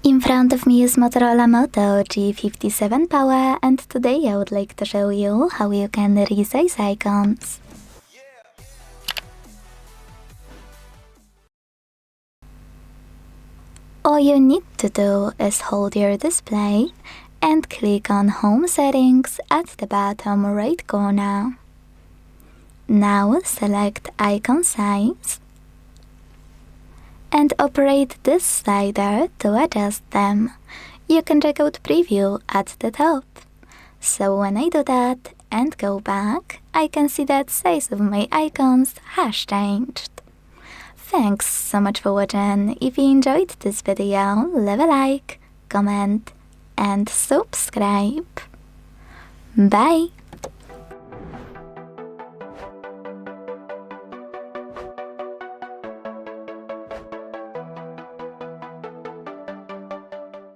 In front of me is Motorola Moto G57 Power, and today I would like to show you how you can resize icons. All you need to do is hold your display and click on Home Settings at the bottom right corner. Now select Icon Size and operate this slider to adjust them. You can check out Preview at the top. So when I do that and go back, I can see that size of my icons has changed. Thanks so much for watching. If you enjoyed this video, leave a like, comment and subscribe. Bye!